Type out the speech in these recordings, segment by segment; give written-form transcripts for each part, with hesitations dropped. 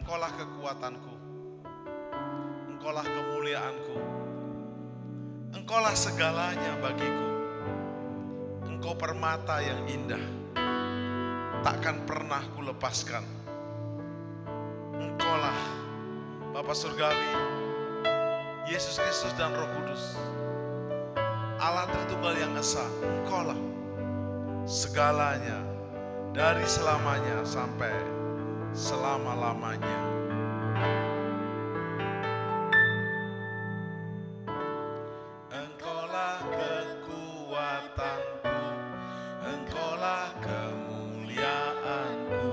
Engkaulah kekuatanku, Engkaulah kemuliaanku, Engkaulah segalanya bagiku. Engkau permata yang indah, takkan pernah ku lepaskan. Engkaulah Bapa Surgawi, Yesus Kristus dan Roh Kudus, Allah Tritunggal yang Esa. Engkaulah segalanya dari selamanya sampai selama-lamanya. Engkaulah kekuatanku, Engkaulah kemuliaanku,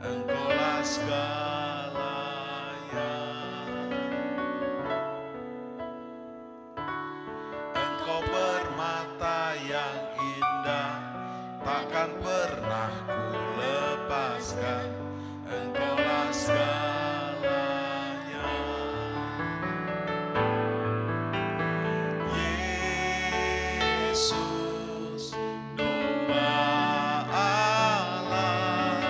Engkaulah segalanya. Engkau permata yang indah, takkan pernah ku lepaskan. Engkaulah segalanya. Yesus, doa Allah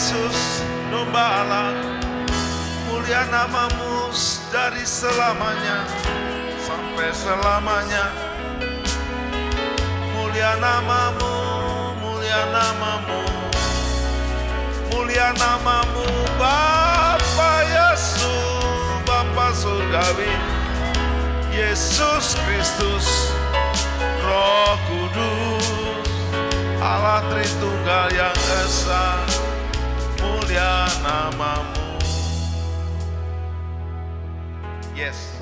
Yesus domba Allah, mulia namamu dari selamanya sampai selamanya. Mulia namamu, mulia namamu, mulia namamu Bapa Yesus, Bapa surgawi, Yesus Kristus, Roh Kudus, Allah Tritunggal yang esa, mulia namamu. Yes.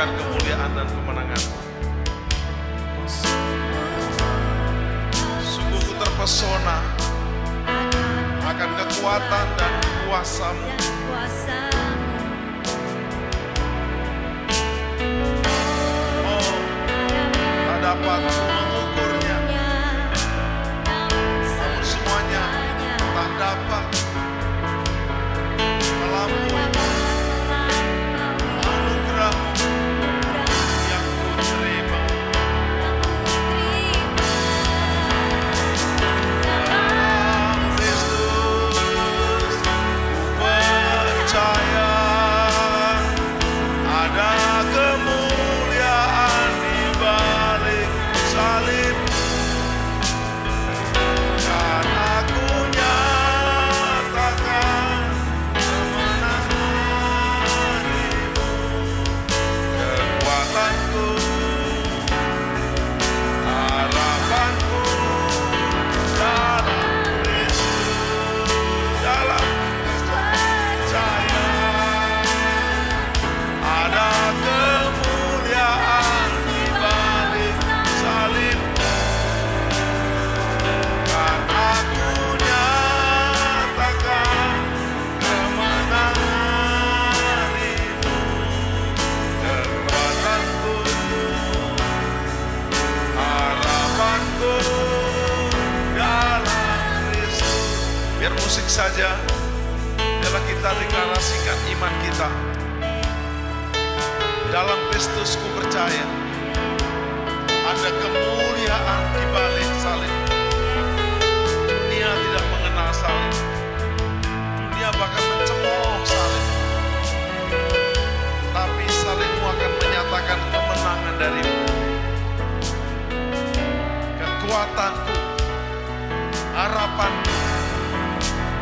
Kemuliaan dan kemenangan. Sungguh ku terpesona akan kekuatan dan kuasa-Mu. Oh, tak dapat mengukurnya, namun semuanya tak dapat melampaui musik saja, biarlah kita deklarasikan iman kita. Dalam Kristus ku percaya, ada kemuliaan di balik salib. Dunia tidak mengenal salib. Dunia bahkan mencemooh salib, tapi salibmu akan menyatakan kemenangan darimu. Kekuatanku, harapanku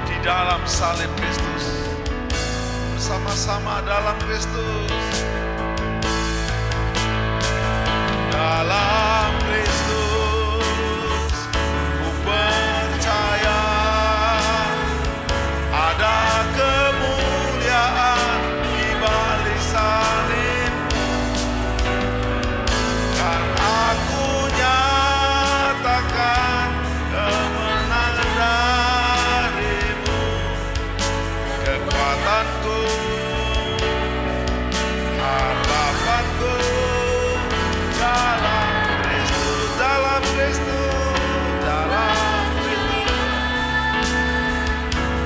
di dalam salib Kristus. Bersama-sama dalam Kristus. Dalam Kristus ku percaya ada kemuliaan di balik salib. Kan aku nyatakan kemenangan darimu. Kekuatanku, harapanku dalam Kristus, dalam Kristus, dalam Kristus.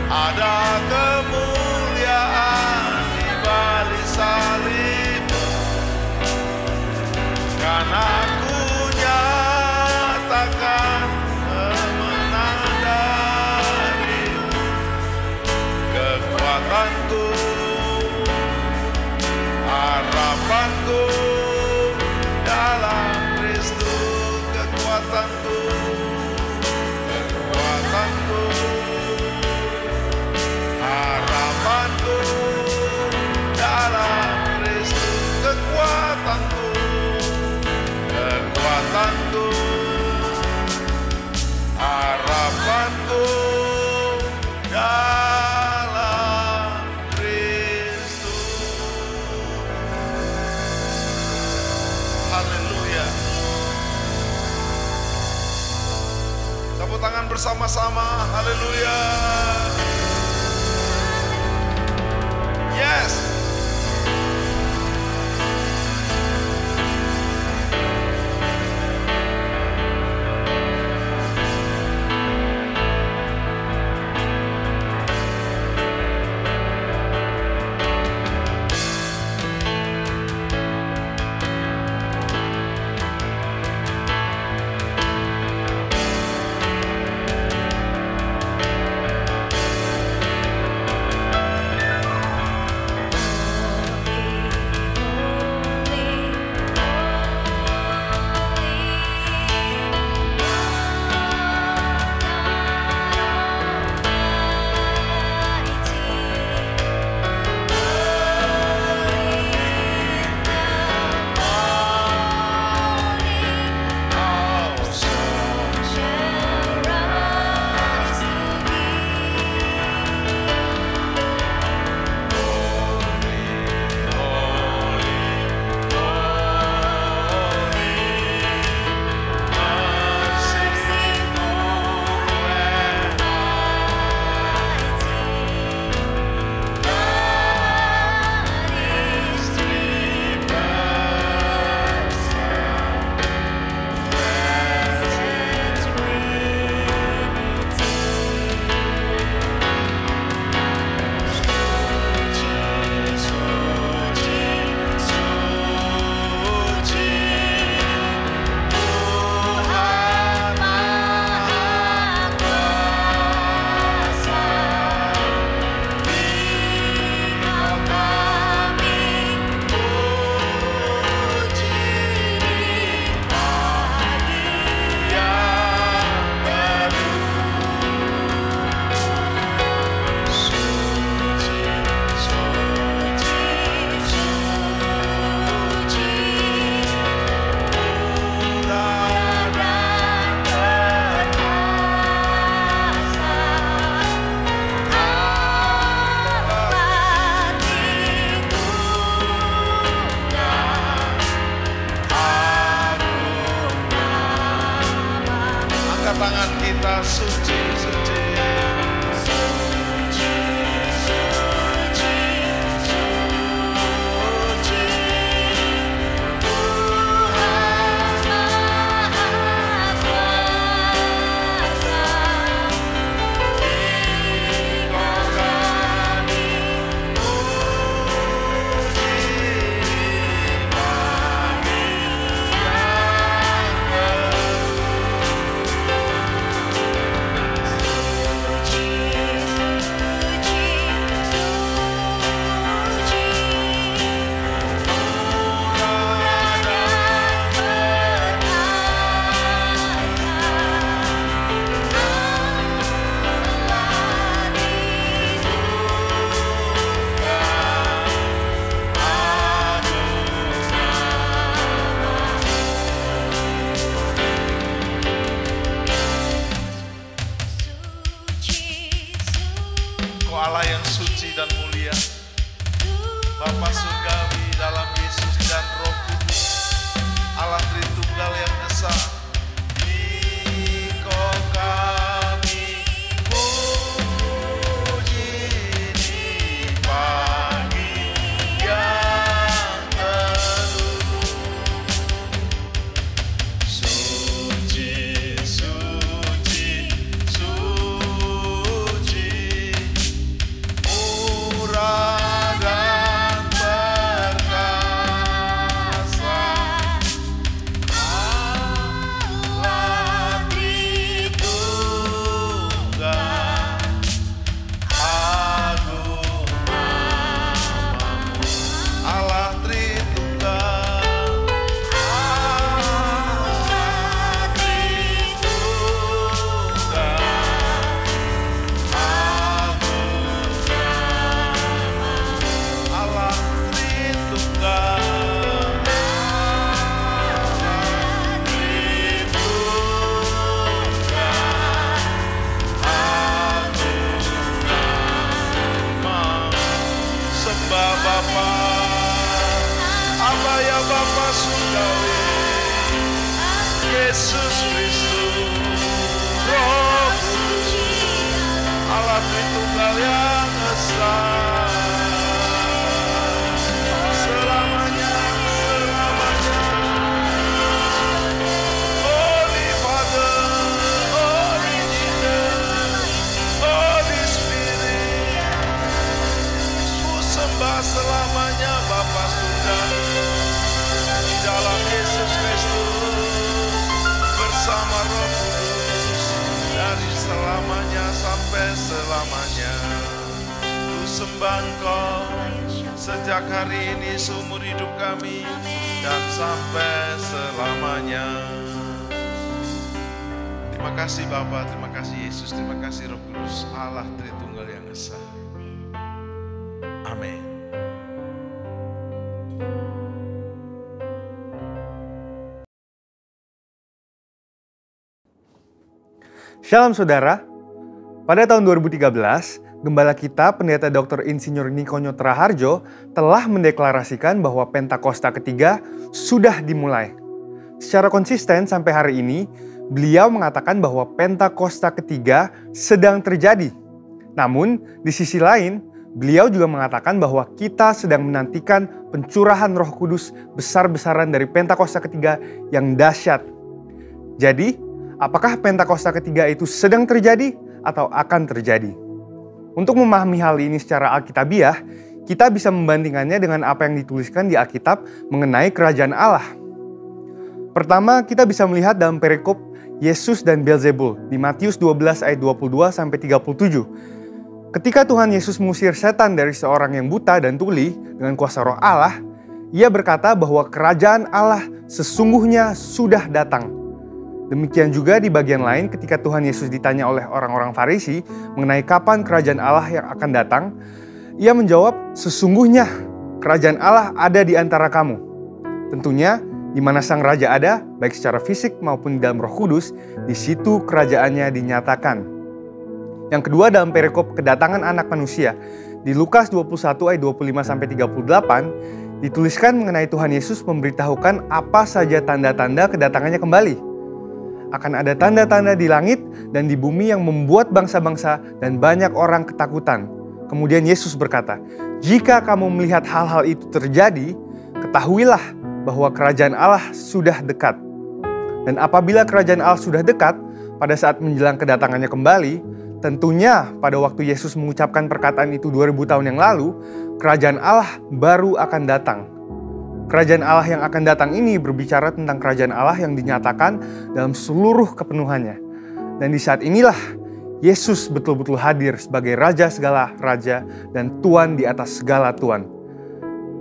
Ada kemuliaan di balik salib. Kan aku nyatakan kemenangan darimu. Kekuatanku, harapanku dalam Kristus. Kekuatanku, kekuatanku, harapanku dalam Kristus. Kekuatanku, kekuatanku, harapanku dalam Kristus. Haleluya. Tepuk tangan bersama-sama. Haleluya. Yes. Bapa surgawi dalam Yesus dan Roh Kudus, Allah Tritunggal yang Esa, Engkau kami puji di pagi yang teduh. Suci, suci, suci, murah dan perkasa, Allah Tritunggal, agung namamu, Allah Tritunggal, Allah Tritunggal, agung Allah Tritunggal, sembah Bapa, Aba ya Bapa surgawi, Yesus Kristus, Roh Kudus, Allah Tritunggal yang Esa, selamanya, selamanya. Holy Father, Holy Jesus, Holy Spirit, ku sembah selamanya Bapa surgawi, di dalam Yesus Kristus, bersama Roh Kudus, dari selamanya sampai selamanya. Ku sembah Engkau sejak hari ini seumur hidup kami dan sampai selamanya. Terima kasih Bapa, terima kasih Yesus, terima kasih Roh Kudus, Allah Tritunggal yang Esa. Amin. Shalom saudara, pada tahun 2013, Gembala kita Pendeta Dr. Insinyur Nikonyo Traharjo telah mendeklarasikan bahwa Pentakosta ketiga sudah dimulai. Secara konsisten sampai hari ini, beliau mengatakan bahwa Pentakosta ketiga sedang terjadi. Namun, di sisi lain, beliau juga mengatakan bahwa kita sedang menantikan pencurahan Roh Kudus besar-besaran dari Pentakosta ketiga yang dahsyat. Jadi, apakah Pentakosta ketiga itu sedang terjadi atau akan terjadi? Untuk memahami hal ini secara alkitabiah, kita bisa membandingkannya dengan apa yang dituliskan di Alkitab mengenai kerajaan Allah. Pertama, kita bisa melihat dalam perikop Yesus dan Beelzebul di Matius 12 ayat 22-37. Ketika Tuhan Yesus mengusir setan dari seorang yang buta dan tuli dengan kuasa Roh Allah, Ia berkata bahwa kerajaan Allah sesungguhnya sudah datang. Demikian juga di bagian lain ketika Tuhan Yesus ditanya oleh orang-orang Farisi mengenai kapan kerajaan Allah yang akan datang, Ia menjawab, sesungguhnya kerajaan Allah ada di antara kamu. Tentunya di mana sang raja ada, baik secara fisik maupun di dalam Roh Kudus, di situ kerajaannya dinyatakan. Yang kedua dalam perikop kedatangan anak manusia, di Lukas 21 ayat 25-38, dituliskan mengenai Tuhan Yesus memberitahukan apa saja tanda-tanda kedatangannya kembali. Akan ada tanda-tanda di langit dan di bumi yang membuat bangsa-bangsa dan banyak orang ketakutan. Kemudian Yesus berkata, jika kamu melihat hal-hal itu terjadi, ketahuilah bahwa kerajaan Allah sudah dekat. Dan apabila kerajaan Allah sudah dekat, pada saat menjelang kedatangannya kembali, tentunya pada waktu Yesus mengucapkan perkataan itu 2000 tahun yang lalu, kerajaan Allah baru akan datang. Kerajaan Allah yang akan datang ini berbicara tentang kerajaan Allah yang dinyatakan dalam seluruh kepenuhannya. Dan di saat inilah Yesus betul-betul hadir sebagai Raja segala Raja dan Tuan di atas segala Tuan.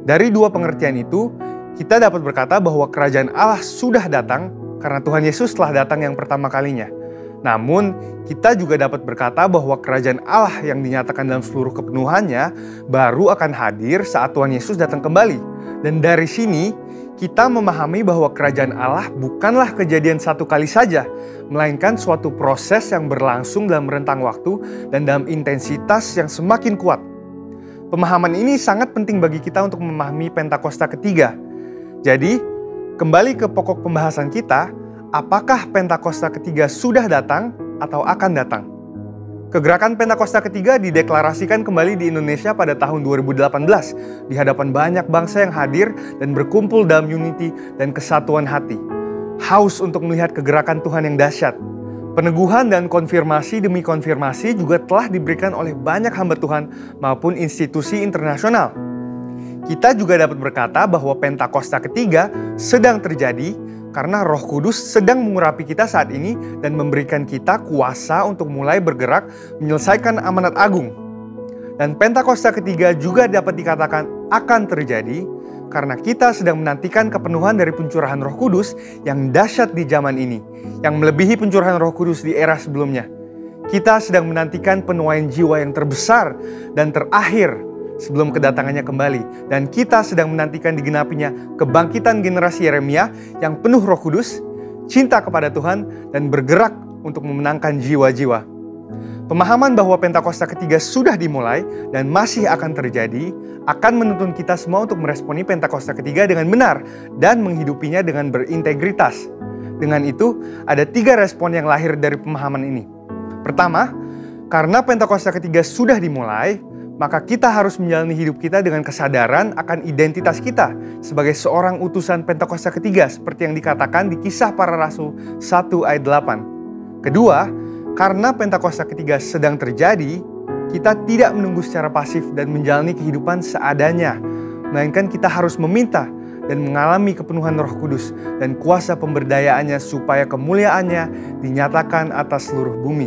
Dari dua pengertian itu, kita dapat berkata bahwa kerajaan Allah sudah datang karena Tuhan Yesus telah datang yang pertama kalinya. Namun, kita juga dapat berkata bahwa kerajaan Allah yang dinyatakan dalam seluruh kepenuhannya baru akan hadir saat Tuhan Yesus datang kembali. Dan dari sini, kita memahami bahwa kerajaan Allah bukanlah kejadian satu kali saja, melainkan suatu proses yang berlangsung dalam rentang waktu dan dalam intensitas yang semakin kuat. Pemahaman ini sangat penting bagi kita untuk memahami Pentakosta ketiga. Jadi, kembali ke pokok pembahasan kita, apakah Pentakosta ketiga sudah datang atau akan datang? Kegerakan Pentakosta ketiga dideklarasikan kembali di Indonesia pada tahun 2018 di hadapan banyak bangsa yang hadir dan berkumpul dalam unity dan kesatuan hati. Haus untuk melihat kegerakan Tuhan yang dahsyat. Peneguhan dan konfirmasi demi konfirmasi juga telah diberikan oleh banyak hamba Tuhan maupun institusi internasional. Kita juga dapat berkata bahwa Pentakosta ketiga sedang terjadi karena Roh Kudus sedang mengurapi kita saat ini dan memberikan kita kuasa untuk mulai bergerak menyelesaikan amanat agung. Dan Pentakosta ketiga juga dapat dikatakan akan terjadi karena kita sedang menantikan kepenuhan dari pencurahan Roh Kudus yang dahsyat di zaman ini, yang melebihi pencurahan Roh Kudus di era sebelumnya. Kita sedang menantikan penuaian jiwa yang terbesar dan terakhir sebelum kedatangannya kembali. Dan kita sedang menantikan digenapinya kebangkitan generasi Yeremia yang penuh Roh Kudus, cinta kepada Tuhan, dan bergerak untuk memenangkan jiwa-jiwa. Pemahaman bahwa Pentakosta ketiga sudah dimulai dan masih akan terjadi akan menuntun kita semua untuk meresponi Pentakosta ketiga dengan benar dan menghidupinya dengan berintegritas. Dengan itu, ada 3 respon yang lahir dari pemahaman ini. Pertama, karena Pentakosta ketiga sudah dimulai, maka kita harus menjalani hidup kita dengan kesadaran akan identitas kita sebagai seorang utusan Pentakosta ketiga seperti yang dikatakan di Kisah Para Rasul 1 ayat 8. Kedua, karena Pentakosta ketiga sedang terjadi, kita tidak menunggu secara pasif dan menjalani kehidupan seadanya, melainkan kita harus meminta dan mengalami kepenuhan Roh Kudus dan kuasa pemberdayaannya supaya kemuliaannya dinyatakan atas seluruh bumi.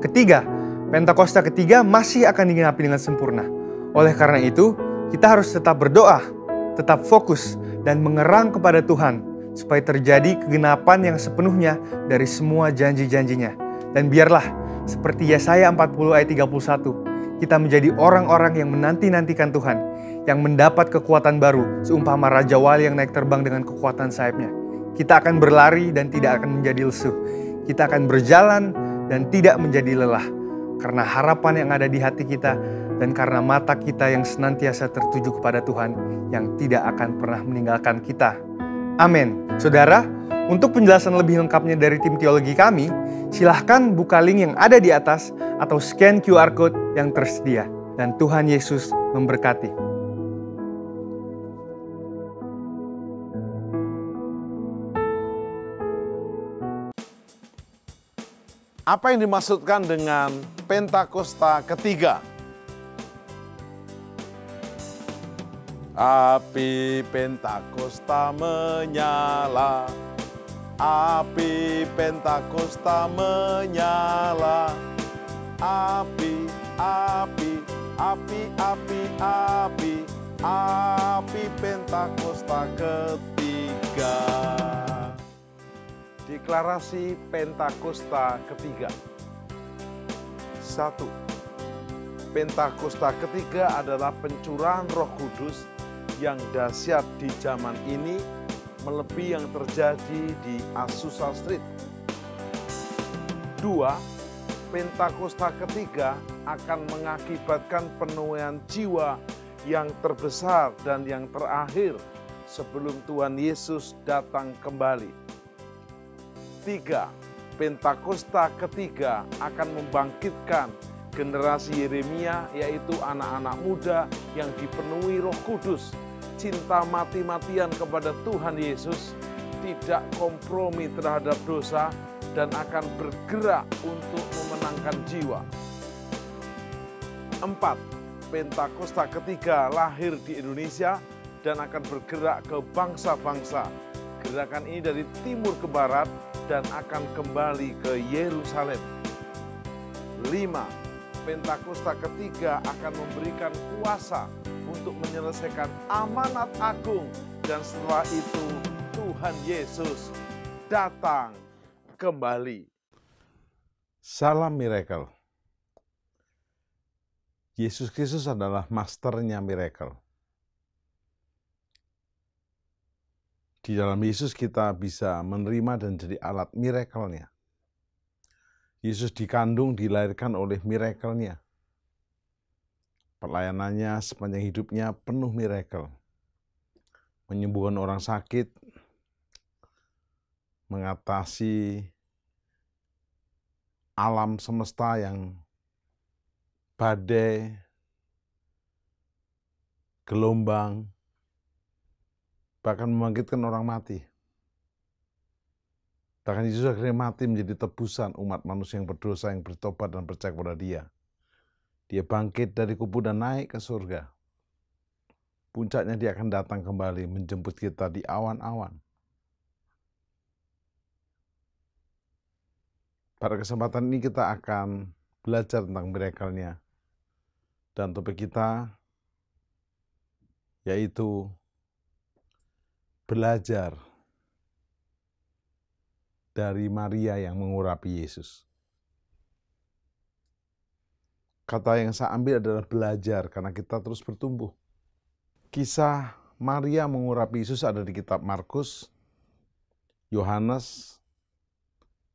Ketiga, Pentakosta ketiga masih akan digenapi dengan sempurna. Oleh karena itu, kita harus tetap berdoa, tetap fokus, dan mengerang kepada Tuhan supaya terjadi kegenapan yang sepenuhnya dari semua janji-janjinya. Dan biarlah seperti Yesaya 40 ayat 31, kita menjadi orang-orang yang menanti-nantikan Tuhan, yang mendapat kekuatan baru seumpama Raja Wali yang naik terbang dengan kekuatan sayapnya. Kita akan berlari dan tidak akan menjadi lesu. Kita akan berjalan dan tidak menjadi lelah. Karena harapan yang ada di hati kita dan karena mata kita yang senantiasa tertuju kepada Tuhan yang tidak akan pernah meninggalkan kita. Amin. Saudara, untuk penjelasan lebih lengkapnya dari tim teologi kami, silahkan buka link yang ada di atas atau scan QR Code yang tersedia. Dan Tuhan Yesus memberkati. Apa yang dimaksudkan dengan Pentakosta ketiga? Api Pentakosta menyala, api Pentakosta menyala, api, api, api, api, api, api Pentakosta ketiga. Deklarasi Pentakosta ketiga. 1. Pentakosta ketiga adalah pencurahan Roh Kudus yang dahsyat di zaman ini, melebihi yang terjadi di Azusa Street. 2. Pentakosta ketiga akan mengakibatkan penuaian jiwa yang terbesar dan yang terakhir sebelum Tuhan Yesus datang kembali. 3. Pentakosta ketiga akan membangkitkan generasi Yeremia, yaitu anak-anak muda yang dipenuhi Roh Kudus, cinta mati-matian kepada Tuhan Yesus, tidak kompromi terhadap dosa, dan akan bergerak untuk memenangkan jiwa. 4. Pentakosta ketiga lahir di Indonesia dan akan bergerak ke bangsa-bangsa. Gerakan ini dari timur ke barat dan akan kembali ke Yerusalem. 5. Pentakosta ketiga akan memberikan kuasa untuk menyelesaikan amanat agung, dan setelah itu Tuhan Yesus datang kembali. Salam miracle. Yesus Kristus adalah masternya miracle. Di dalam Yesus kita bisa menerima dan jadi alat miracle-nya. Yesus dikandung, dilahirkan oleh miracle-nya. Pelayanannya sepanjang hidupnya penuh miracle. Menyembuhkan orang sakit, mengatasi alam semesta yang badai, gelombang, bahkan membangkitkan orang mati. Bahkan Yesus akhirnya mati menjadi tebusan umat manusia yang berdosa, yang bertobat dan percaya kepada Dia. Dia bangkit dari kubur dan naik ke surga. Puncaknya Dia akan datang kembali menjemput kita di awan-awan. Pada kesempatan ini kita akan belajar tentang miracle-nya. Dan topik kita yaitu belajar dari Maria yang mengurapi Yesus. Kata yang saya ambil adalah belajar, karena kita terus bertumbuh. Kisah Maria mengurapi Yesus ada di kitab Markus, Yohanes,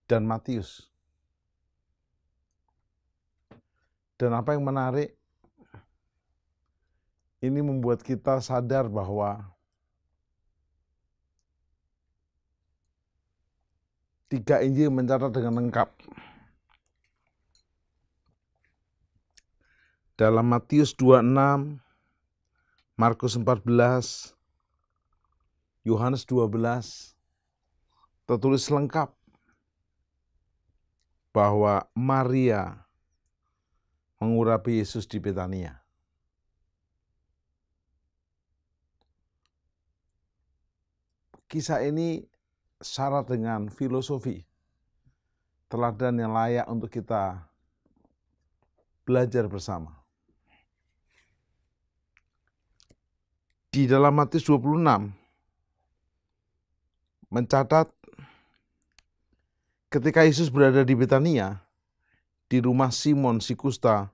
dan Matius. Dan apa yang menarik, ini membuat kita sadar bahwa tiga Injil mencatat dengan lengkap. Dalam Matius 26, Markus 14, Yohanes 12, tertulis lengkap bahwa Maria mengurapi Yesus di Betania. Kisah ini syarat dengan filosofi, teladan yang layak untuk kita belajar bersama. Di dalam Matius 26 mencatat ketika Yesus berada di Betania, di rumah Simon si kusta,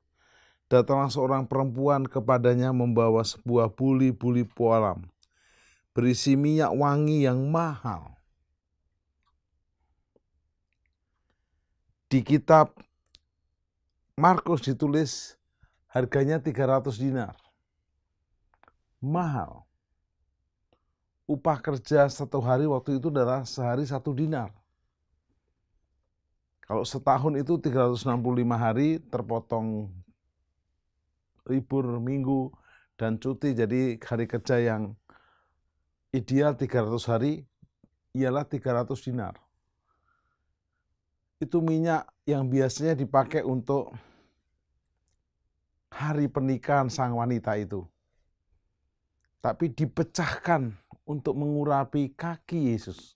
datanglah seorang perempuan kepadanya membawa sebuah buli-buli pualam berisi minyak wangi yang mahal. Di kitab Markus ditulis harganya 300 dinar. Mahal. Upah kerja satu hari waktu itu adalah sehari 1 dinar. Kalau setahun itu 365 hari terpotong libur minggu dan cuti, jadi hari kerja yang ideal 300 hari ialah 300 dinar. Itu minyak yang biasanya dipakai untuk hari pernikahan sang wanita itu. Tapi dipecahkan untuk mengurapi kaki Yesus.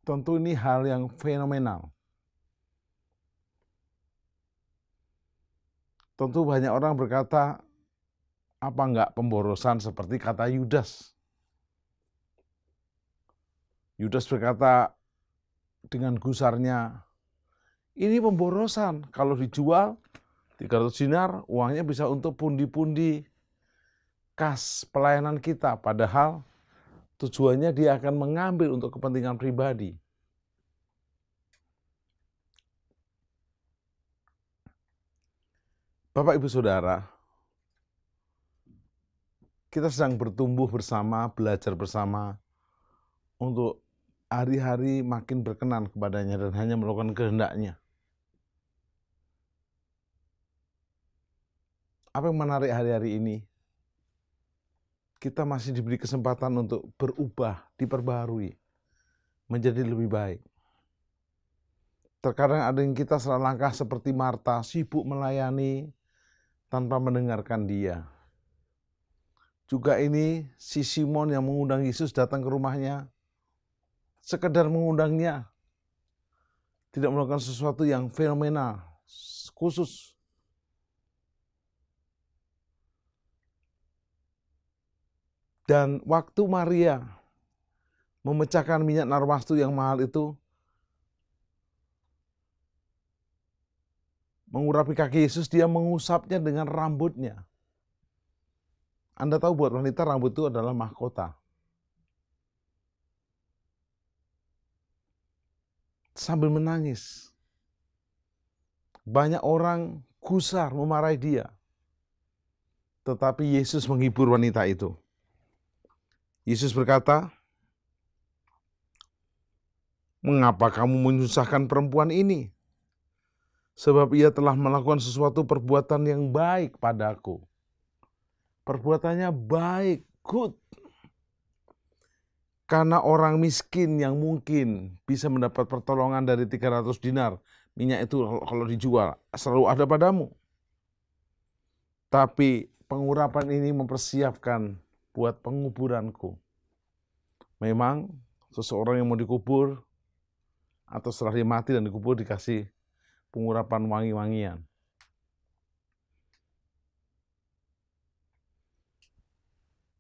Tentu ini hal yang fenomenal. Tentu banyak orang berkata, apa enggak pemborosan seperti kata Yudas? Yudas berkata dengan gusarnya, ini pemborosan, kalau dijual 300 dinar, uangnya bisa untuk pundi-pundi kas pelayanan kita. Padahal tujuannya dia akan mengambil untuk kepentingan pribadi. Bapak, Ibu, Saudara, kita sedang bertumbuh bersama, belajar bersama untuk hari-hari makin berkenan kepadanya dan hanya melakukan kehendaknya. Apa yang menarik hari-hari ini? Kita masih diberi kesempatan untuk berubah, diperbaharui, menjadi lebih baik. Terkadang ada yang kita salah langkah seperti Marta, sibuk melayani tanpa mendengarkan Dia. Juga ini si Simon yang mengundang Yesus datang ke rumahnya, sekedar mengundangnya, tidak melakukan sesuatu yang fenomenal, khusus. Dan waktu Maria memecahkan minyak narwastu yang mahal itu, mengurapi kaki Yesus, dia mengusapnya dengan rambutnya. Anda tahu buat wanita rambut itu adalah mahkota. Sambil menangis, Banyak orang gusar memarahi dia. Tetapi Yesus menghibur wanita itu. Yesus berkata, "Mengapa kamu menyusahkan perempuan ini? Sebab ia telah melakukan sesuatu perbuatan yang baik padaku." Perbuatannya baik, good. Karena orang miskin yang mungkin bisa mendapat pertolongan dari 300 dinar. Minyak itu kalau dijual selalu ada padamu. Tapi pengurapan ini mempersiapkan buat penguburanku. Memang seseorang yang mau dikubur atau setelah dia mati dan dikubur dikasih pengurapan wangi-wangian.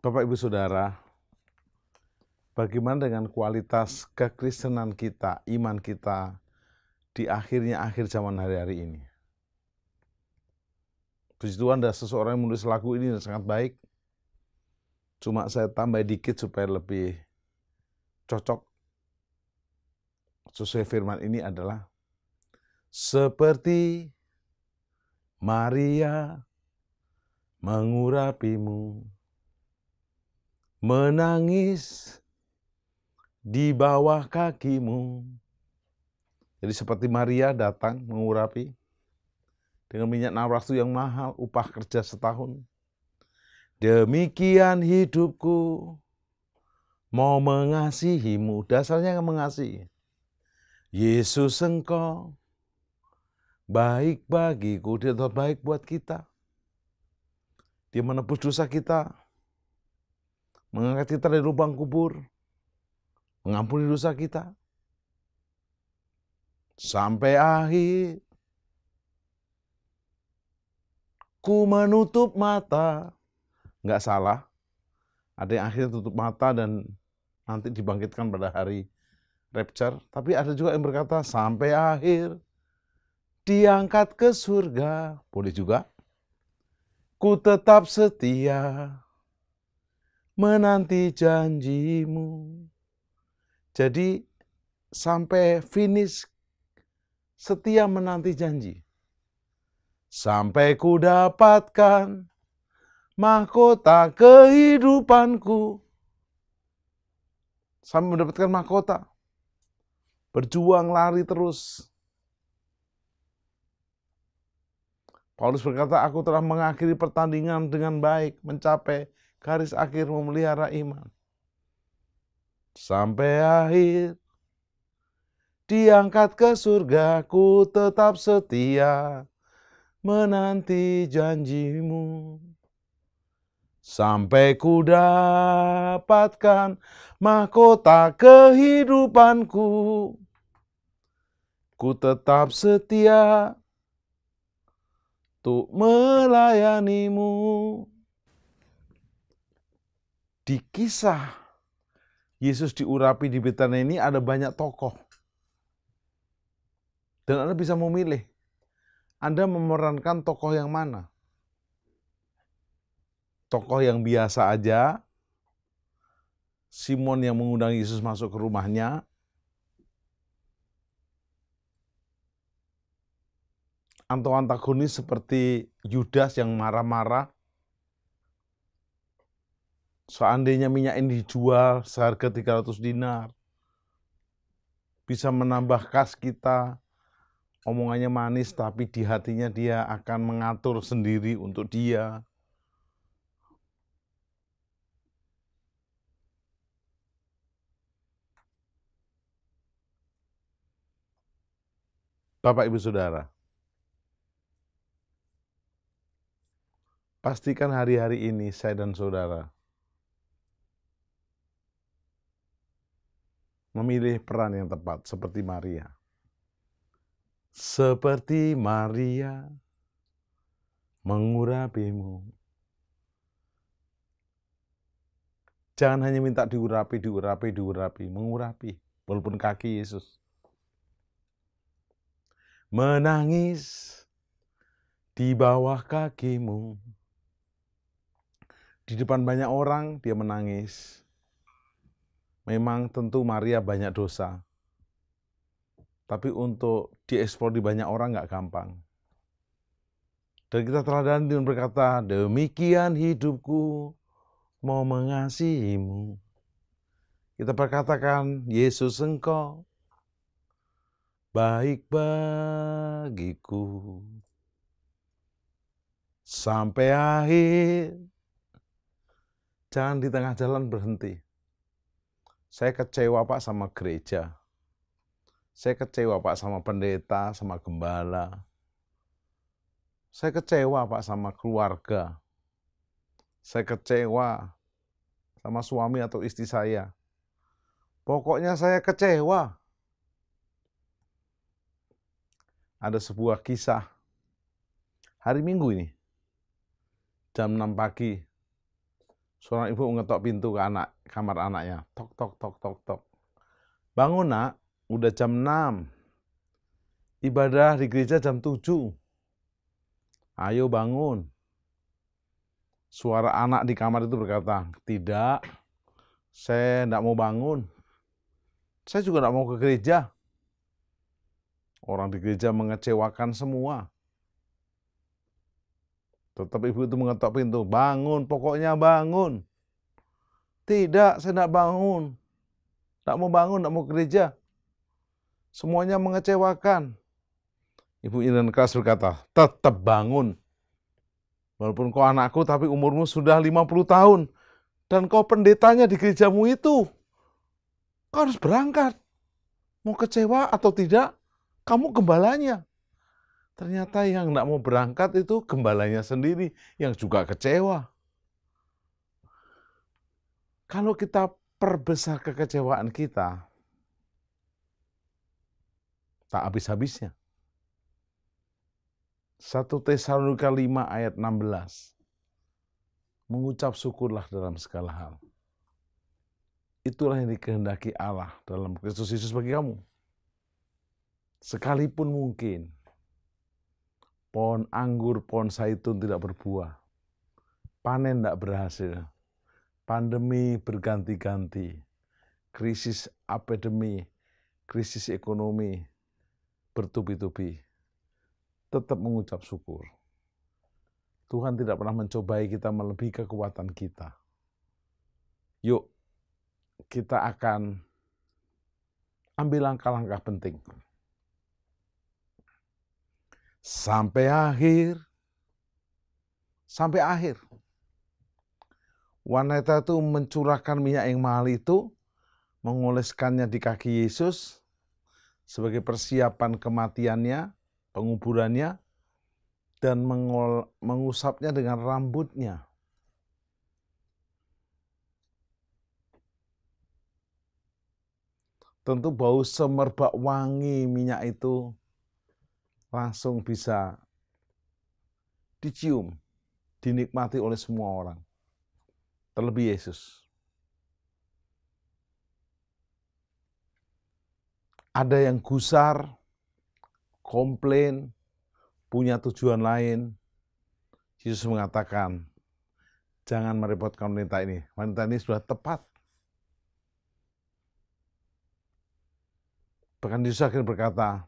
Bapak Ibu Saudara, bagaimana dengan kualitas kekristenan kita, iman kita di akhir zaman hari-hari ini? Puji Tuhan ada seseorang yang menulis lagu ini sangat baik. Cuma saya tambah dikit supaya lebih cocok. Sesuai firman ini adalah seperti Maria mengurapimu, menangis di bawah kakimu. Jadi seperti Maria datang mengurapi dengan minyak nawarastu yang mahal, upah kerja setahun. Demikian hidupku mau mengasihimu. Dasarnya mengasihi. Yesus engkau baik bagiku. Dia tetap baik buat kita. Dia menebus dosa kita. Mengangkat kita dari lubang kubur. Mengampuni dosa kita. Sampai akhir ku menutup mata. Enggak salah. Ada yang akhirnya tutup mata dan nanti dibangkitkan pada hari rapture. Tapi ada juga yang berkata sampai akhir diangkat ke surga. Boleh juga. Ku tetap setia menanti janjimu. Jadi sampai finish setia menanti janji. Sampai ku dapatkan mahkota kehidupanku. Sampai mendapatkan mahkota. Berjuang lari terus. Paulus berkata, aku telah mengakhiri pertandingan dengan baik, mencapai garis akhir memelihara iman. Sampai akhir diangkat ke surga, ku tetap setia menanti janjimu. Sampai ku dapatkan mahkota kehidupanku. Ku tetap setia untuk melayanimu. Di kisah Yesus diurapi di Betania ini ada banyak tokoh. Dan Anda bisa memilih. Anda memerankan tokoh yang mana? Tokoh yang biasa aja, Simon yang mengundang Yesus masuk ke rumahnya, atau antagonis seperti Yudas yang marah-marah, seandainya minyak ini dijual seharga 300 dinar, bisa menambah kas kita, omongannya manis, tapi di hatinya dia akan mengatur sendiri untuk dia. Bapak Ibu Saudara, pastikan hari-hari ini saya dan saudara memilih peran yang tepat seperti Maria. Seperti Maria mengurapimu. Jangan hanya minta diurapi, mengurapi, walaupun kaki Yesus. Menangis di bawah kakimu. Di depan banyak orang dia menangis. Memang tentu Maria banyak dosa. Tapi untuk diekspor di banyak orang nggak gampang. Dan kita teladani dengan berkata, demikian hidupku mau mengasihimu. Kita berkatakan, Yesus Engkau baik bagiku. Sampai akhir. Jangan di tengah jalan berhenti. Saya kecewa Pak sama gereja. Saya kecewa Pak sama pendeta, sama gembala. Saya kecewa Pak sama keluarga. Saya kecewa sama suami atau istri saya. Pokoknya saya kecewa. Ada sebuah kisah. Hari Minggu ini. Jam 6 pagi. Seorang ibu mengetok pintu ke kamar anaknya. Tok, tok, tok, tok, tok. Bangun nak, udah jam 6. Ibadah di gereja jam 7. Ayo bangun. Suara anak di kamar itu berkata, tidak, saya tidak mau bangun. Saya juga tidak mau ke gereja. Orang di gereja mengecewakan semua. Tetap ibu itu mengetok pintu, bangun, pokoknya bangun. Tidak, saya tidak bangun. Tidak mau bangun, tidak mau ke gereja. Semuanya mengecewakan. Ibu dengan keras berkata, tetap bangun. Walaupun kau anakku, tapi umurmu sudah 50 tahun. Dan kau pendetanya di gerejamu itu. Kau harus berangkat. Mau kecewa atau tidak, kamu gembalanya. Ternyata yang tidak mau berangkat itu gembalanya sendiri yang juga kecewa. Kalau kita perbesar kekecewaan kita, tak habis-habisnya. 1 Tesalonika 5 ayat 16. Mengucap syukurlah dalam segala hal. Itulah yang dikehendaki Allah dalam Kristus Yesus bagi kamu. Sekalipun mungkin pohon anggur, pohon zaitun tidak berbuah, panen tidak berhasil, pandemi berganti-ganti, krisis epidemi, krisis ekonomi bertubi-tubi, tetap mengucap syukur. Tuhan tidak pernah mencobai kita melebihi kekuatan kita. Yuk, kita akan ambil langkah-langkah penting. Sampai akhir. Wanita itu mencurahkan minyak yang mahal itu, mengoleskannya di kaki Yesus sebagai persiapan kematiannya, penguburannya, dan mengusapnya dengan rambutnya. Tentu bau semerbak wangi minyak itu langsung bisa dicium, dinikmati oleh semua orang. Terlebih Yesus. Ada yang gusar, komplain, punya tujuan lain. Yesus mengatakan, jangan merepotkan wanita ini. Wanita ini sudah tepat. Bahkan Yesus akhirnya berkata,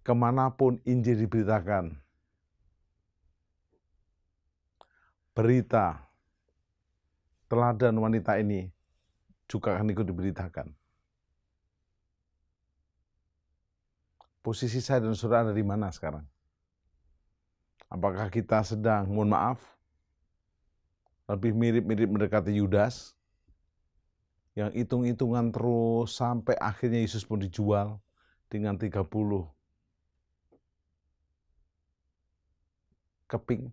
kemanapun Injil diberitakan, berita teladan wanita ini juga akan ikut diberitakan. Posisi saya dan saudara ada di mana sekarang? Apakah kita sedang, mohon maaf, lebih mirip-mirip mendekati Yudas, yang hitung-hitungan terus sampai akhirnya Yesus pun dijual dengan 30 keping?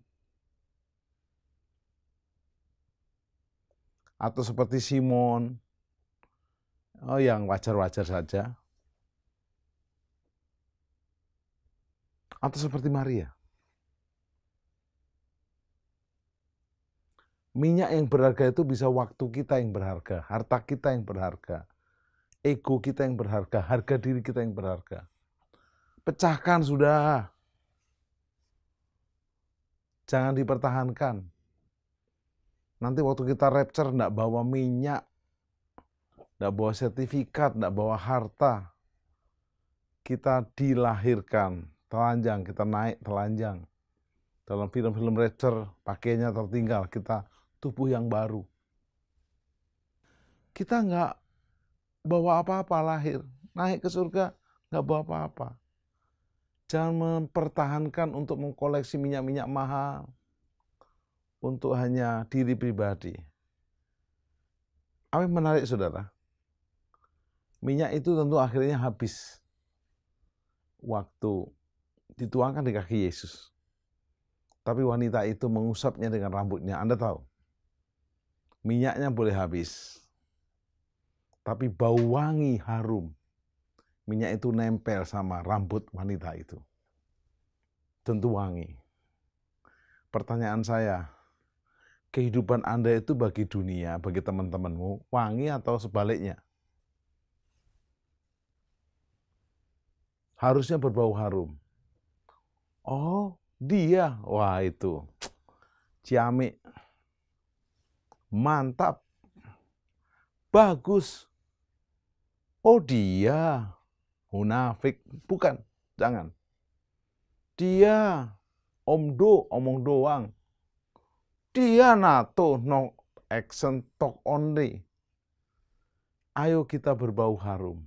Atau seperti Simon, yang wajar-wajar saja? Atau seperti Maria? Minyak yang berharga itu bisa waktu kita yang berharga, harta kita yang berharga, ego kita yang berharga, harga diri kita yang berharga. Pecahkan sudah. Jangan dipertahankan. Nanti waktu kita rapture enggak bawa minyak, enggak bawa sertifikat, enggak bawa harta. Kita dilahirkan telanjang, kita naik telanjang. Dalam film-film rapture, pakaiannya tertinggal, kita tubuh yang baru. Kita nggak bawa apa-apa lahir, naik ke surga nggak bawa apa-apa. Jangan mempertahankan untuk mengkoleksi minyak-minyak mahal untuk hanya diri pribadi. Apa yang menarik, saudara? Minyak itu tentu akhirnya habis waktu dituangkan di kaki Yesus. Tapi wanita itu mengusapnya dengan rambutnya. Anda tahu, minyaknya boleh habis, tapi bau wangi harum. Minyak itu nempel sama rambut wanita itu. Tentu wangi. Pertanyaan saya, kehidupan Anda itu bagi dunia, bagi teman-temanmu, wangi atau sebaliknya? Harusnya berbau harum. Oh, dia. Wah, itu. Ciamik. Mantap. Bagus. Oh, dia. Munafik. Bukan. Jangan. Dia. Omdo, omong doang. Dia nato, no action, talk only. Ayo kita berbau harum.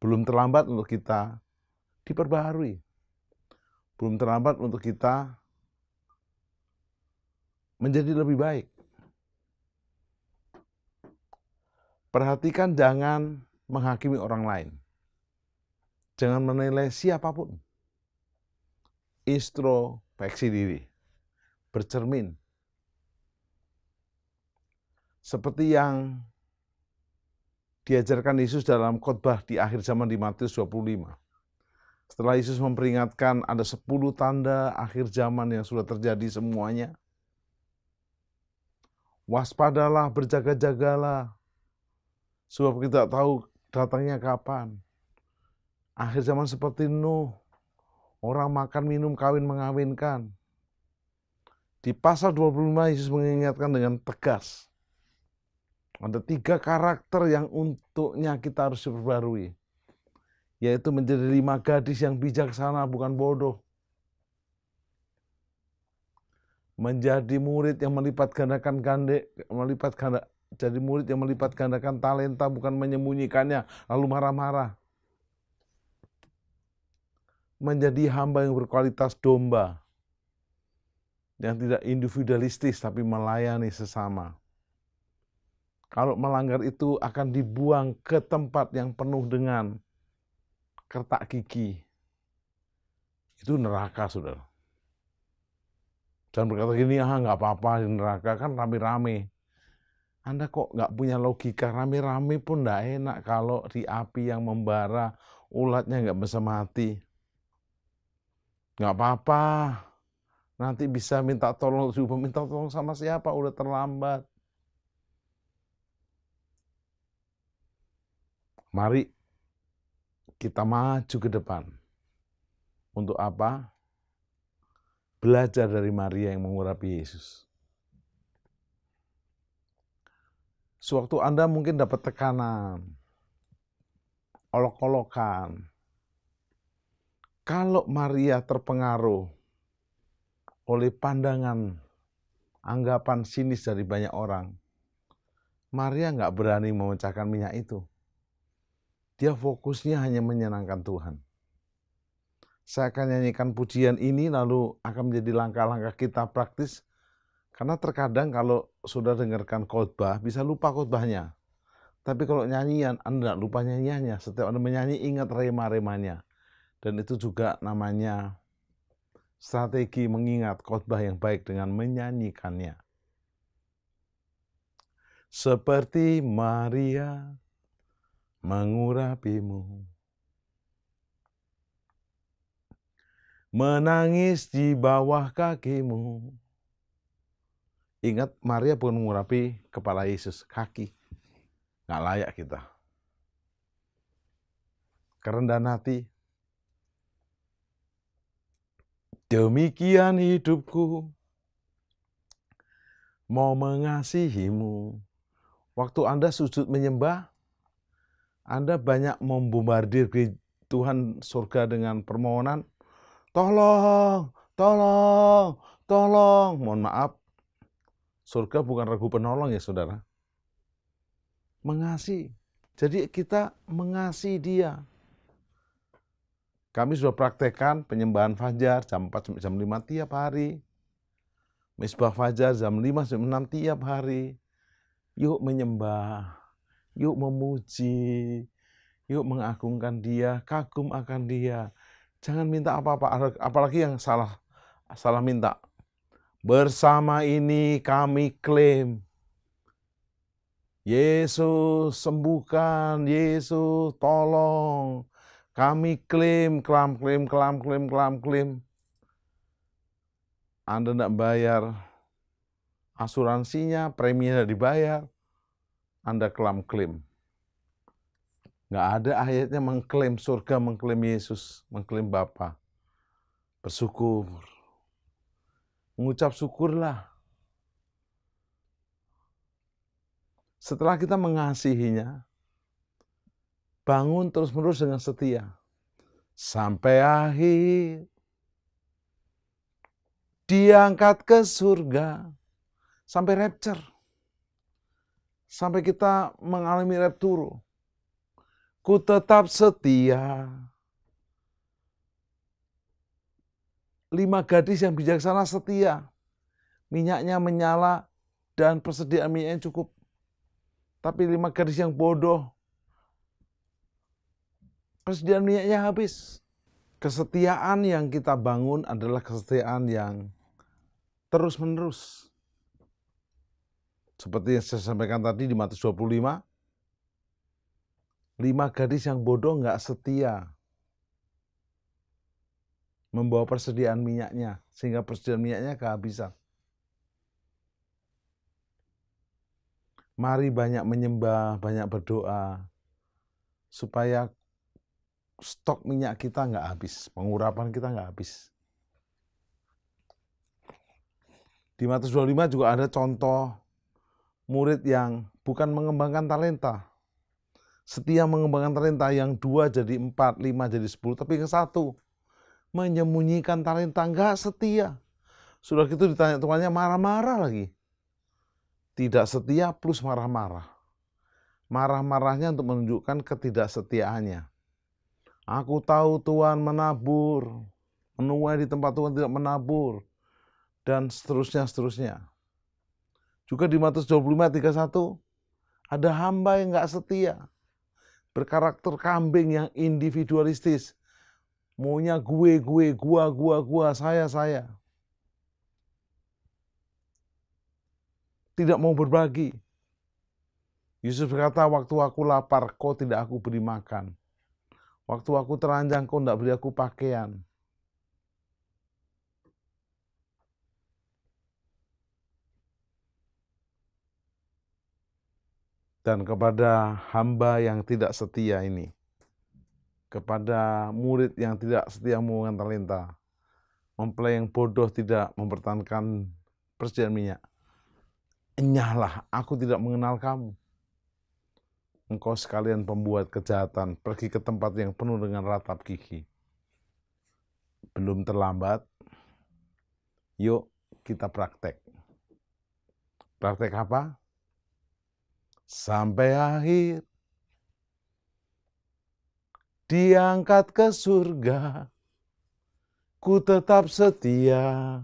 Belum terlambat untuk kita diperbaharui. Belum terlambat untuk kita menjadi lebih baik. Perhatikan, jangan menghakimi orang lain. Jangan menilai siapapun. Introspeksi diri. Bercermin. Seperti yang diajarkan Yesus dalam khotbah di akhir zaman di Matius 25. Setelah Yesus memperingatkan ada 10 tanda akhir zaman yang sudah terjadi semuanya. Waspadalah, berjaga-jagalah, sebab kita tahu datangnya kapan. Akhir zaman seperti Nuh, orang makan, minum, kawin, mengawinkan. Di pasal 25 Yesus mengingatkan dengan tegas. Ada 3 karakter yang untuknya kita harus diperbarui. Yaitu menjadi 5 gadis yang bijaksana, bukan bodoh. Menjadi murid yang melipat gandakan jadi murid yang melipat gandakan talenta, bukan menyembunyikannya lalu marah-marah. Menjadi hamba yang berkualitas domba, yang tidak individualistis tapi melayani sesama. Kalau melanggar itu akan dibuang ke tempat yang penuh dengan kertak gigi. Itu neraka, saudara. Dan berkata gini, nggak apa-apa di neraka, kan rame-rame. Anda kok nggak punya logika, rame-rame pun nggak enak kalau di api yang membara, ulatnya nggak bisa mati. Nggak apa-apa, nanti bisa minta tolong, minta tolong sama siapa, udah terlambat. Mari kita maju ke depan. Untuk apa? Belajar dari Maria yang mengurapi Yesus. Sewaktu Anda mungkin dapat tekanan, olok-olokan. Kalau Maria terpengaruh oleh pandangan, anggapan sinis dari banyak orang, Maria nggak berani memecahkan minyak itu. Dia fokusnya hanya menyenangkan Tuhan. Saya akan nyanyikan pujian ini lalu akan menjadi langkah-langkah kita praktis. Karena terkadang kalau sudah dengarkan khotbah bisa lupa khotbahnya. Tapi kalau nyanyian Anda tidak lupa nyanyiannya. Setiap Anda menyanyi ingat rema-remanya. Dan itu juga namanya strategi mengingat khotbah yang baik dengan menyanyikannya. Seperti Maria mengurapimu, menangis di bawah kakimu. Ingat, Maria bukan mengurapi kepala Yesus, kaki. Nggak layak kita. Kerendahan hati. Demikian hidupku, mau mengasihimu. Waktu Anda sujud menyembah, Anda banyak membombardir Tuhan surga dengan permohonan, tolong, tolong, tolong. Mohon maaf, surga bukan regu penolong ya saudara. Mengasihi. Jadi kita mengasihi dia. Kami sudah praktekkan penyembahan fajar jam 4 sampai jam 5 tiap hari. Misbah fajar jam 5 sampai 6 tiap hari. Yuk menyembah, yuk memuji, yuk mengagungkan dia, kagum akan dia. Jangan minta apa-apa, apalagi yang salah minta. Bersama ini kami klaim, Yesus sembuhkan, Yesus tolong. Kami klaim. Anda tidak bayar asuransinya, preminya tidak dibayar, Anda klaim. Nggak ada ayatnya mengklaim surga, mengklaim Yesus, mengklaim Bapa. Bersyukur. Mengucap syukurlah. Setelah kita mengasihinya, bangun terus-menerus dengan setia. Sampai akhir. Diangkat ke surga. Sampai rapture. Sampai kita mengalami rapturo. Ku tetap setia. 5 gadis yang bijaksana setia. Minyaknya menyala dan persediaan minyaknya cukup. Tapi 5 gadis yang bodoh, persediaan minyaknya habis. Kesetiaan yang kita bangun adalah kesetiaan yang terus-menerus. Seperti yang saya sampaikan tadi di Matius 25, 5 gadis yang bodoh nggak setia membawa persediaan minyaknya, sehingga persediaan minyaknya kehabisan. Mari banyak menyembah, banyak berdoa, supaya stok minyak kita nggak habis, pengurapan kita nggak habis. Di Matius 25 juga ada contoh murid yang bukan mengembangkan talenta. Setia mengembangkan talenta, yang 2 jadi 4, 5 jadi 10, tapi ke 1. Menyembunyikan talenta, nggak setia. Sudah gitu ditanya tuannya, marah-marah lagi. Tidak setia plus marah-marah. Marah-marahnya untuk menunjukkan ketidaksetiaannya. Aku tahu Tuhan menabur, menuai di tempat Tuhan tidak menabur, dan seterusnya. Juga di Matius 25:31, ada hamba yang nggak setia, berkarakter kambing yang individualistis, maunya gue, gua, saya. Tidak mau berbagi. Yesus berkata, waktu aku lapar, kau tidak aku beri makan. Waktu aku telanjang, kau tidak beri aku pakaian. Dan kepada hamba yang tidak setia ini, kepada murid yang tidak setia mengembangkan talenta, mempelai yang bodoh tidak mempertahankan persediaan minyak, enyahlah, aku tidak mengenal kamu. Engkau sekalian pembuat kejahatan, pergi ke tempat yang penuh dengan ratap gigi. Belum terlambat, yuk kita praktek. Praktek apa? Sampai akhir, diangkat ke surga, ku tetap setia,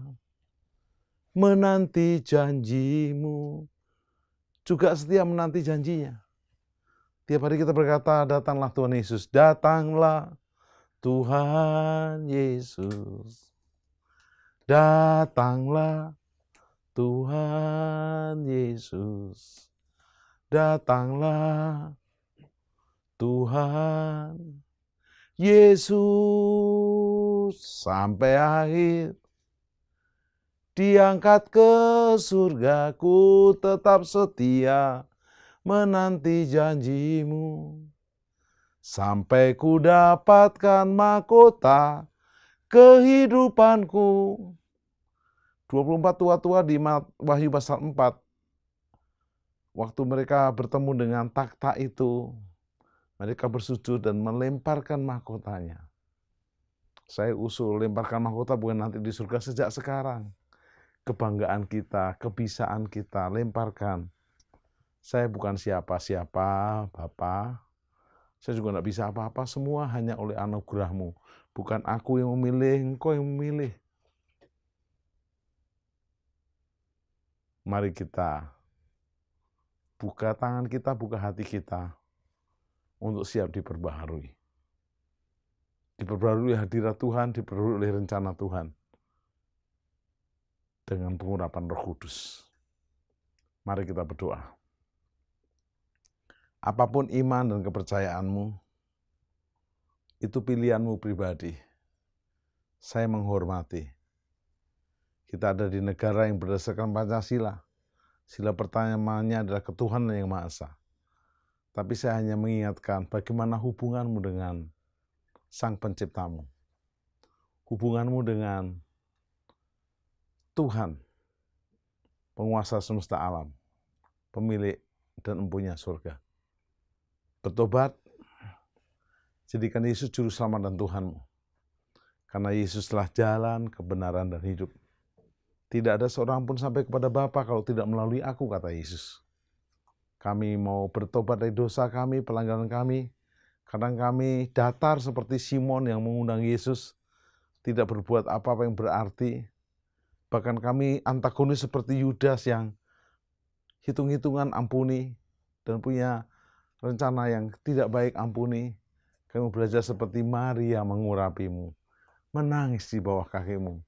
menanti janjimu. Juga setia menanti janjinya. Tiap hari kita berkata, datanglah Tuhan Yesus, datanglah Tuhan Yesus. Datanglah Tuhan Yesus. Datanglah Tuhan Yesus. Sampai akhir, diangkat ke surga, ku tetap setia, menanti janjimu. Sampai ku dapatkan mahkota kehidupanku. 24 tua-tua di Wahyu pasal 4. Waktu mereka bertemu dengan takhta itu, mereka bersujud dan melemparkan mahkotanya. Saya usul lemparkan mahkota bukan nanti di surga, sejak sekarang. Kebanggaan kita, kebisaan kita, lemparkan. Saya bukan siapa-siapa, Bapa. Saya juga tidak bisa apa-apa, semua hanya oleh anugerah-Mu. Bukan aku yang memilih, Engkau yang memilih. Mari kita buka tangan kita, buka hati kita untuk siap diperbaharui. Diperbarui hadirat Tuhan, diperbarui oleh rencana Tuhan. Dengan pengurapan Roh Kudus. Mari kita berdoa. Apapun iman dan kepercayaanmu, itu pilihanmu pribadi. Saya menghormati. Kita ada di negara yang berdasarkan Pancasila. Sila pertamanya adalah ketuhanan yang Maha Esa. Tapi saya hanya mengingatkan bagaimana hubunganmu dengan Sang Penciptamu. Hubunganmu dengan Tuhan, penguasa semesta alam, pemilik dan empunya surga. Bertobat, jadikan Yesus juru selamat dan Tuhanmu. Karena Yesus telah jalan, kebenaran, dan hidup. Tidak ada seorang pun sampai kepada Bapa kalau tidak melalui aku, kata Yesus. Kami mau bertobat dari dosa kami, pelanggaran kami. Kadang kami datar seperti Simon yang mengundang Yesus, tidak berbuat apa-apa yang berarti. Bahkan kami antagonis seperti Yudas yang hitung-hitungan ampuni dan punya rencana yang tidak baik ampuni. Kami belajar seperti Maria mengurapimu, menangis di bawah kakimu.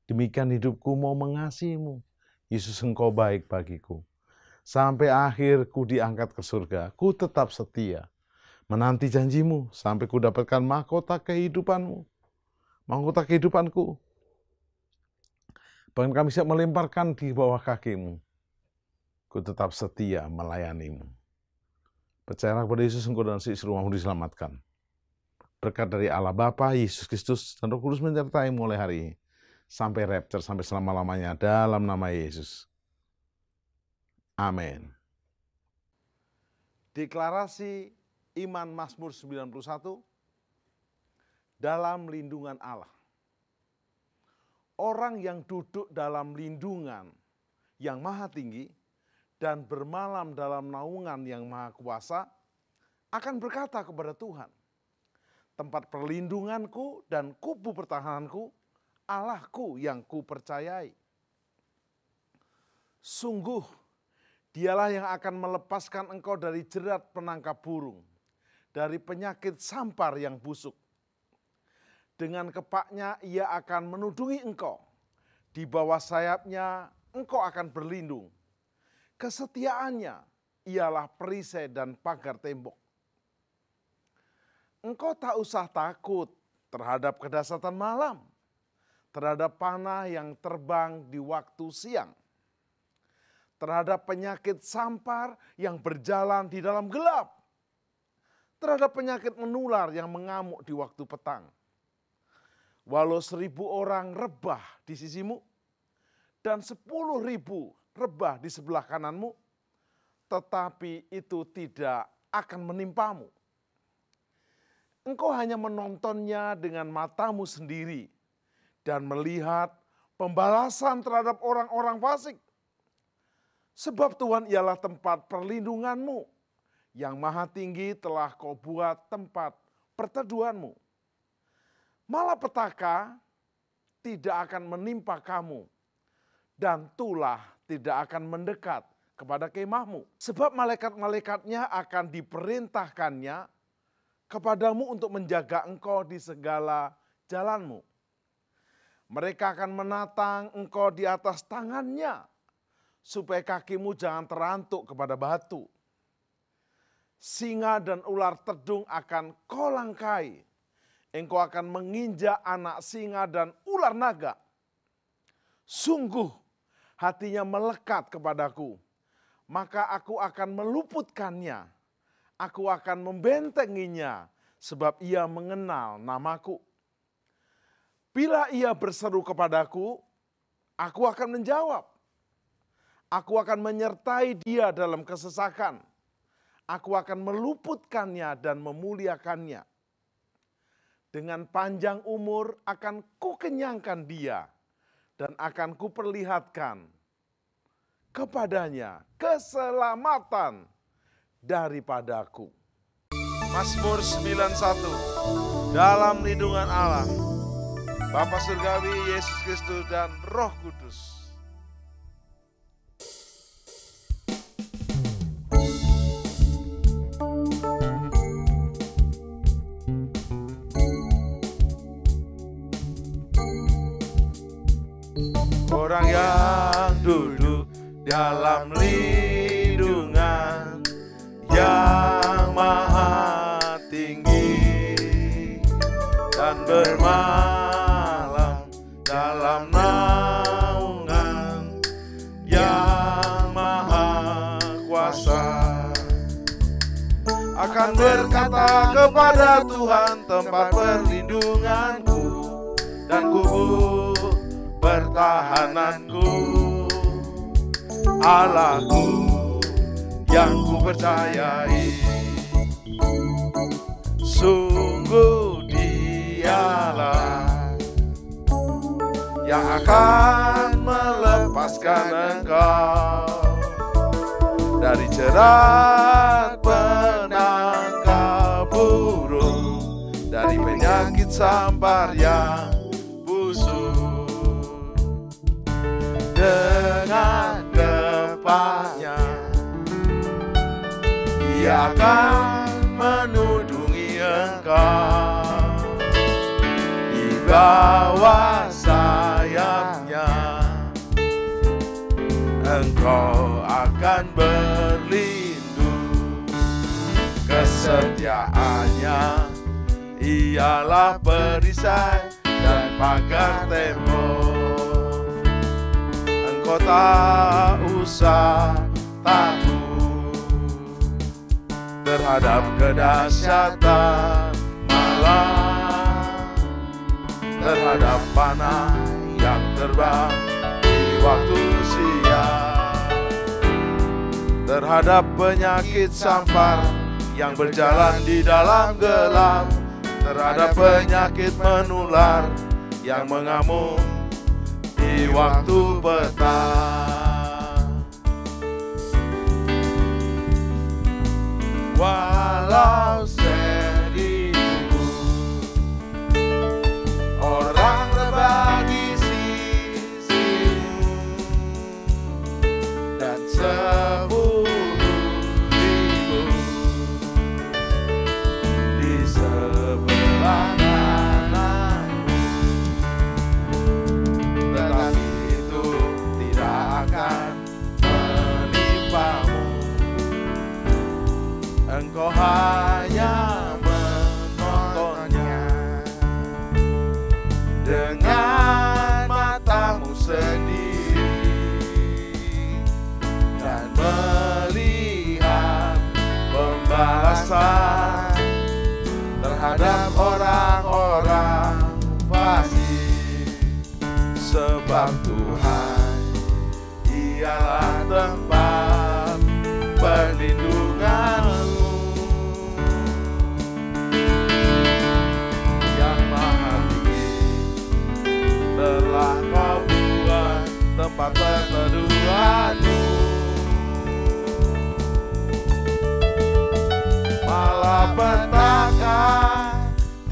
Demikian hidupku mau mengasihimu. Yesus, Engkau baik bagiku. Sampai akhir ku diangkat ke surga, ku tetap setia. Menanti janjimu sampai ku dapatkan mahkota kehidupanmu. Mahkota kehidupanku. Bahkan kami siap melemparkan di bawah kakimu. Ku tetap setia melayanimu. Percayalah kepada Yesus, engkau dan seisi rumahmu diselamatkan. Berkat dari Allah Bapa, Yesus Kristus, dan Roh Kudus menyertai mulai hari ini. Sampai rapture, sampai selama-lamanya dalam nama Yesus. Amin. Deklarasi Iman Mazmur 91 dalam lindungan Allah. Orang yang duduk dalam lindungan yang maha tinggi dan bermalam dalam naungan yang maha kuasa akan berkata kepada Tuhan, tempat perlindunganku dan kubu pertahananku, Allahku yang kupercayai. Sungguh, dialah yang akan melepaskan engkau dari jerat penangkap burung, dari penyakit sampar yang busuk. Dengan kepaknya ia akan menudungi engkau. Di bawah sayapnya engkau akan berlindung. Kesetiaannya ialah perisai dan pagar tembok. Engkau tak usah takut terhadap kedahsyatan malam, terhadap panah yang terbang di waktu siang, terhadap penyakit sampar yang berjalan di dalam gelap, terhadap penyakit menular yang mengamuk di waktu petang. Walau 1.000 orang rebah di sisimu dan 10.000 rebah di sebelah kananmu, tetapi itu tidak akan menimpamu. Engkau hanya menontonnya dengan matamu sendiri dan melihat pembalasan terhadap orang-orang fasik. Sebab Tuhan ialah tempat perlindunganmu, yang maha tinggi telah kau buat tempat perteduhanmu. Malapetaka tidak akan menimpa kamu, dan tulah tidak akan mendekat kepada kemahmu. Sebab malaikat-malaikatnya akan diperintahkannya kepadamu untuk menjaga engkau di segala jalanmu. Mereka akan menatang engkau di atas tangannya, supaya kakimu jangan terantuk kepada batu. Singa dan ular tedung akan kau langkai. Engkau akan menginjak anak singa dan ular naga. Sungguh hatinya melekat kepadaku, maka aku akan meluputkannya. Aku akan membentenginya, sebab ia mengenal namaku. Bila ia berseru kepadaku, aku akan menjawab. Aku akan menyertai dia dalam kesesakan. Aku akan meluputkannya dan memuliakannya. dengan panjang umur akan kukenyangkan dia dan akan kuperlihatkan kepadanya keselamatan daripadaku. Mazmur 91. Dalam lindungan Allah, Bapa Surgawi, Yesus Kristus, dan Roh Kudus. Orang yang duduk dalam lindungan yang maha tinggi dan bermalam dalam naungan yang maha kuasa, akan berkata kepada Tuhan tempat perlindunganku dan kubur pertahananku, Allahku yang ku percayai. Sungguh Dialah yang akan melepaskan engkau dari jerat penangkap burung, dari penyakit sampar yang busuk. Dengan gempanya Ia akan menudungi engkau, di bawah sayapnya engkau akan berlindung. Kesetiaannya ialah perisai dan pagar tembok. Engkau tak usah takut terhadap kedahsyatan malam, terhadap panah yang terbang di waktu siang, terhadap penyakit sampar yang berjalan di dalam gelap, terhadap penyakit menular yang mengamuk di waktu petang. Walau seribu orang rebah di sisimu dan 10.000 di sebelah kananmu, tetapi itu tidak akan menimpamu. Engkau hanya menontonnya dengan matamu sendiri dan melihat pembalasan terhadap orang-orang fasik. Sebab Tuhan ialah tempat perlindunganmu, yang maha tinggi telah kau buat tempat perteduhanmu. Malapetaka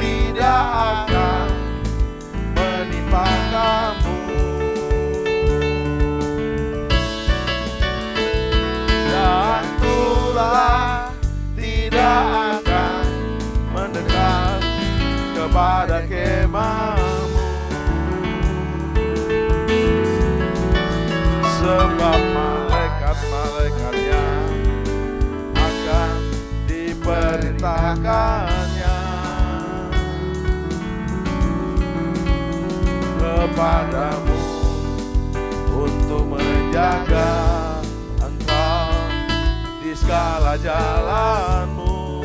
tidak akan menimpa kamu, dan tulah tidak akan mendekat kepada kemahmu. Sebab malaikat-malaikatnya akan diperintahkannya kepadamu untuk menjaga engkau di segala jalanmu.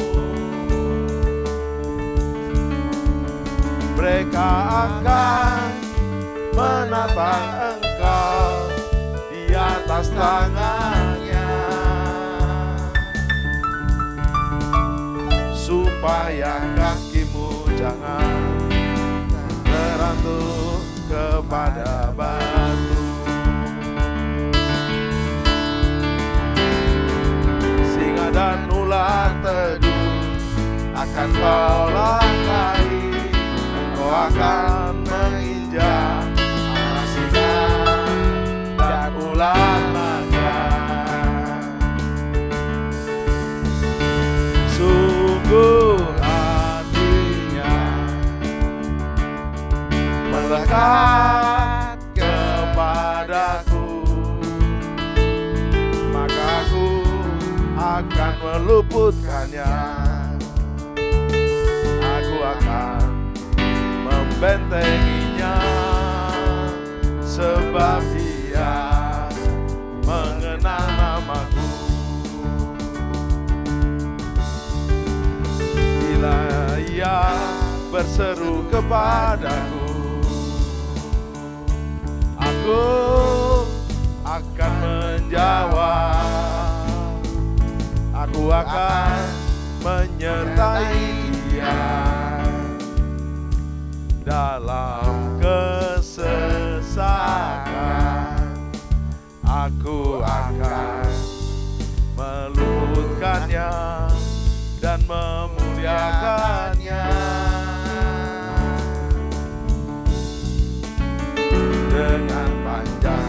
Mereka akan menatang engkau di atas tangannya, supaya kakimu jangan kepada batu. Singa dan ular teduh akan kau langkahi, kau akan menginjak anak singa dan ular naga. Sungguh hatinya melekat kepadaku, maka aku akan meluputkannya. Aku akan membentenginya, sebab dia mengenal namaku. Bila ia berseru kepadaku, aku akan menjawab. Aku akan menyertai dia dalam kesesakan. Aku akan meluputkannya dan memuliakannya. Dengan panjang